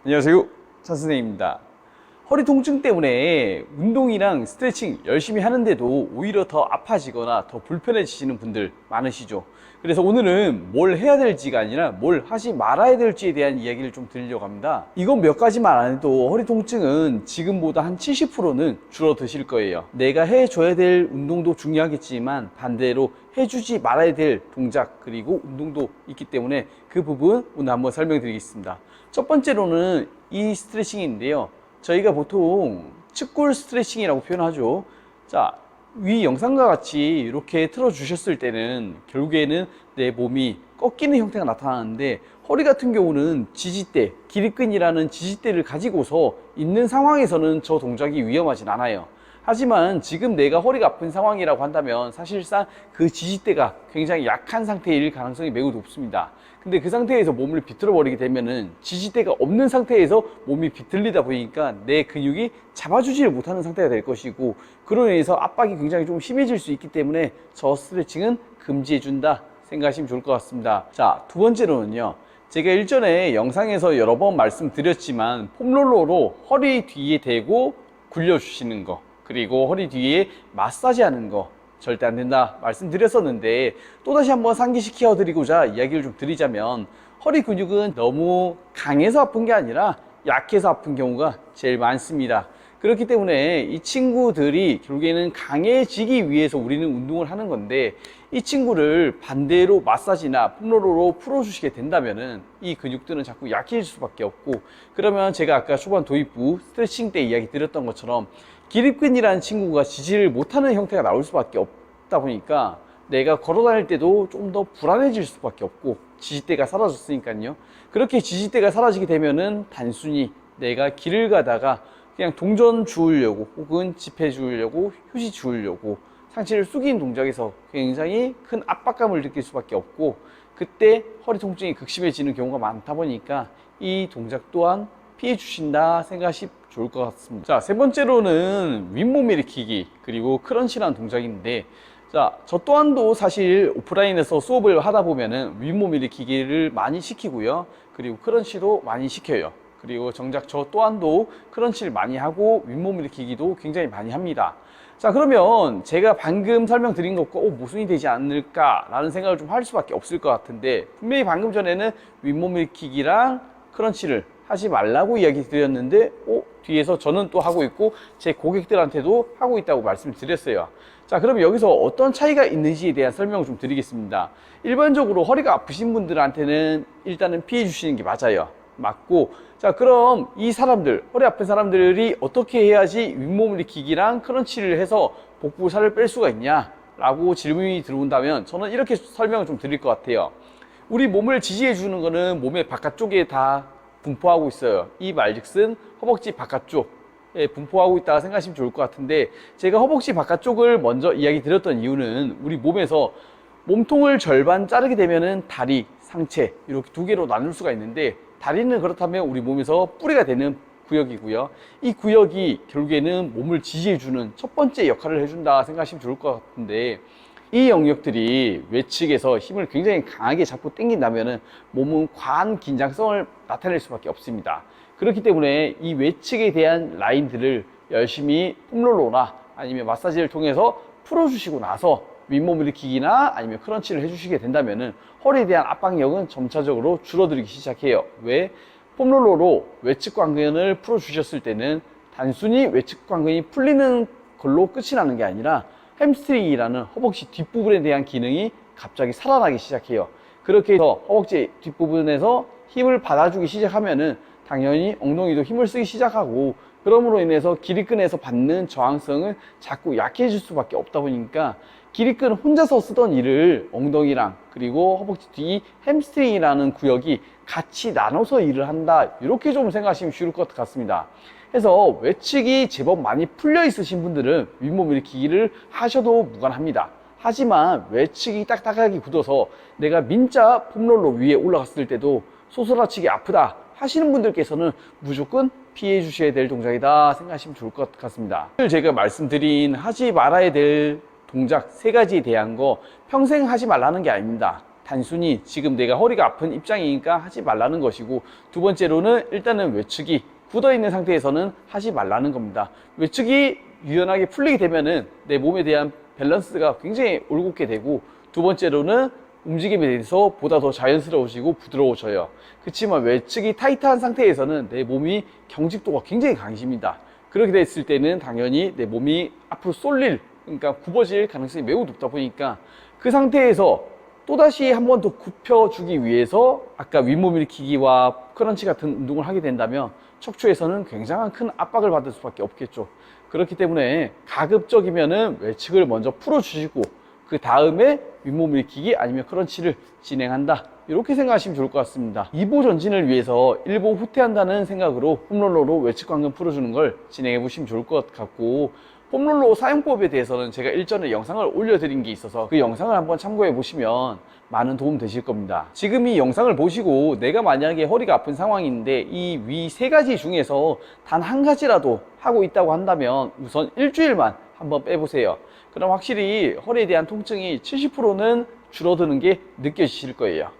안녕하세요, 찬선생입니다. 허리 통증 때문에 운동이랑 스트레칭 열심히 하는데도 오히려 더 아파지거나 더 불편해지시는 분들 많으시죠. 그래서 오늘은 뭘 해야 될지가 아니라 뭘 하지 말아야 될지에 대한 이야기를 좀 드리려고 합니다. 이건 몇 가지만 안 해도 허리 통증은 지금보다 한 70%는 줄어드실 거예요. 내가 해줘야 될 운동도 중요하겠지만 반대로 해주지 말아야 될 동작 그리고 운동도 있기 때문에 그 부분 오늘 한번 설명드리겠습니다. 첫 번째로는 이 스트레칭인데요. 저희가 보통 측골 스트레칭이라고 표현하죠. 자, 위 영상과 같이 이렇게 틀어 주셨을 때는 결국에는 내 몸이 꺾이는 형태가 나타나는데, 허리 같은 경우는 지지대, 기립근이라는 지지대를 가지고서 있는 상황에서는 저 동작이 위험하진 않아요. 하지만 지금 내가 허리가 아픈 상황이라고 한다면 사실상 그 지지대가 굉장히 약한 상태일 가능성이 매우 높습니다. 근데 그 상태에서 몸을 비틀어 버리게 되면은 지지대가 없는 상태에서 몸이 비틀리다 보니까 내 근육이 잡아주지를 못하는 상태가 될 것이고, 그로 인해서 압박이 굉장히 좀 심해질 수 있기 때문에 저 스트레칭은 금지해준다 생각하시면 좋을 것 같습니다. 자, 두 번째로는요, 제가 일전에 영상에서 여러 번 말씀드렸지만 폼롤러로 허리 뒤에 대고 굴려주시는 거, 그리고 허리 뒤에 마사지 하는 거 절대 안 된다 말씀드렸었는데, 또다시 한번 상기시켜 드리고자 이야기를 좀 드리자면, 허리 근육은 너무 강해서 아픈 게 아니라 약해서 아픈 경우가 제일 많습니다. 그렇기 때문에 이 친구들이 결국에는 강해지기 위해서 우리는 운동을 하는 건데, 이 친구를 반대로 마사지나 폼롤러로 풀어주시게 된다면은 이 근육들은 자꾸 약해질 수밖에 없고, 그러면 제가 아까 초반 도입부 스트레칭 때 이야기 드렸던 것처럼 기립근이라는 친구가 지지를 못하는 형태가 나올 수밖에 없다 보니까 내가 걸어 다닐 때도 좀 더 불안해질 수밖에 없고, 지지대가 사라졌으니까요. 그렇게 지지대가 사라지게 되면은 단순히 내가 길을 가다가 그냥 동전 주우려고 혹은 지폐 주우려고 휴지 주우려고 상체를 숙인 동작에서 굉장히 큰 압박감을 느낄 수밖에 없고, 그때 허리 통증이 극심해지는 경우가 많다 보니까 이 동작 또한 피해 주신다 생각하시면 좋을 것 같습니다. 자, 세 번째로는 윗몸 일으키기 그리고 크런치라는 동작인데, 자, 저 또한도 사실 오프라인에서 수업을 하다 보면은 윗몸 일으키기를 많이 시키고요, 그리고 크런치도 많이 시켜요. 그리고 정작 저 또한도 크런치를 많이 하고 윗몸 일으키기도 굉장히 많이 합니다. 자, 그러면 제가 방금 설명드린 것과 모순이 되지 않을까라는 생각을 좀 할 수밖에 없을 것 같은데, 분명히 방금 전에는 윗몸 일으키기랑 크런치를 하지 말라고 이야기 드렸는데 뒤에서 저는 또 하고 있고 제 고객들한테도 하고 있다고 말씀을 드렸어요. 자, 그럼 여기서 어떤 차이가 있는지에 대한 설명을 좀 드리겠습니다. 일반적으로 허리가 아프신 분들한테는 일단은 피해 주시는 게 맞아요. 맞고, 자, 그럼 이 사람들, 허리 아픈 사람들이 어떻게 해야지 윗몸 일으키기랑 크런치를 해서 복부 살을 뺄 수가 있냐 라고 질문이 들어온다면, 저는 이렇게 설명을 좀 드릴 것 같아요. 우리 몸을 지지해 주는 거는 몸의 바깥쪽에 다 분포하고 있어요. 이 말즉슨 허벅지 바깥쪽에 분포하고 있다고 생각하시면 좋을 것 같은데, 제가 허벅지 바깥쪽을 먼저 이야기 드렸던 이유는 우리 몸에서 몸통을 절반 자르게 되면은 다리, 상체 이렇게 두 개로 나눌 수가 있는데, 다리는 그렇다면 우리 몸에서 뿌리가 되는 구역이고요. 이 구역이 결국에는 몸을 지지해주는 첫 번째 역할을 해준다 생각하시면 좋을 것 같은데, 이 영역들이 외측에서 힘을 굉장히 강하게 잡고 당긴다면은 몸은 과한 긴장성을 나타낼 수밖에 없습니다. 그렇기 때문에 이 외측에 대한 라인들을 열심히 폼롤러나 아니면 마사지를 통해서 풀어주시고 나서 윗몸 일으키기나 아니면 크런치를 해주시게 된다면은 허리에 대한 압박력은 점차적으로 줄어들기 시작해요. 왜? 폼롤러로 외측 관근을 풀어주셨을 때는 단순히 외측 관근이 풀리는 걸로 끝이 나는 게 아니라 햄스트링이라는 허벅지 뒷부분에 대한 기능이 갑자기 살아나기 시작해요. 그렇게 해서 허벅지 뒷부분에서 힘을 받아주기 시작하면은 당연히 엉덩이도 힘을 쓰기 시작하고, 그러므로 인해서 기립근에서 받는 저항성은 자꾸 약해질 수밖에 없다 보니까 기립근 혼자서 쓰던 일을 엉덩이랑 그리고 허벅지 뒤 햄스트링이라는 구역이 같이 나눠서 일을 한다, 이렇게 좀 생각하시면 쉬울 것 같습니다. 해서 외측이 제법 많이 풀려 있으신 분들은 윗몸 일으키기를 하셔도 무관합니다. 하지만 외측이 딱딱하게 굳어서 내가 민자 폼롤러 위에 올라갔을 때도 소스라치게 아프다 하시는 분들께서는 무조건 피해 주셔야 될 동작이다 생각하시면 좋을 것 같습니다. 오늘 제가 말씀드린 하지 말아야 될 동작 세 가지에 대한 거 평생 하지 말라는 게 아닙니다. 단순히 지금 내가 허리가 아픈 입장이니까 하지 말라는 것이고, 두 번째로는 일단은 외측이 굳어 있는 상태에서는 하지 말라는 겁니다. 외측이 유연하게 풀리게 되면은 내 몸에 대한 밸런스가 굉장히 올곧게 되고, 두 번째로는 움직임에 대해서 보다 더 자연스러워지고 부드러워져요. 그렇지만 외측이 타이트한 상태에서는 내 몸이 경직도가 굉장히 강해집니다. 그렇게 됐을 때는 당연히 내 몸이 앞으로 쏠릴, 그러니까 굽어질 가능성이 매우 높다 보니까, 그 상태에서 또다시 한 번 더 굽혀주기 위해서 아까 윗몸 일으키기와 크런치 같은 운동을 하게 된다면 척추에서는 굉장한 큰 압박을 받을 수밖에 없겠죠. 그렇기 때문에 가급적이면은 외측을 먼저 풀어주시고, 그 다음에 윗몸 일으키기 아니면 크런치를 진행한다, 이렇게 생각하시면 좋을 것 같습니다. 2보 전진을 위해서 1보 후퇴한다는 생각으로 폼롤러로 외측 관근 풀어주는 걸 진행해 보시면 좋을 것 같고, 폼롤러 사용법에 대해서는 제가 일전에 영상을 올려드린 게 있어서 그 영상을 한번 참고해 보시면 많은 도움 되실 겁니다. 지금 이 영상을 보시고 내가 만약에 허리가 아픈 상황인데 이 위 세 가지 중에서 단 한 가지라도 하고 있다고 한다면 우선 일주일만 한번 빼보세요. 그럼 확실히 허리에 대한 통증이 70%는 줄어드는 게 느껴지실 거예요.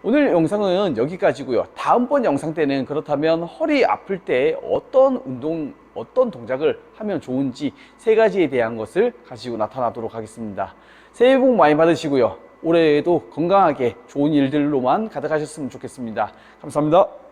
오늘 영상은 여기까지고요. 다음번 영상 때는 그렇다면 허리 아플 때 어떤 운동, 어떤 동작을 하면 좋은지 세 가지에 대한 것을 가지고 나타나도록 하겠습니다. 새해 복 많이 받으시고요. 올해에도 건강하게 좋은 일들로만 가득하셨으면 좋겠습니다. 감사합니다.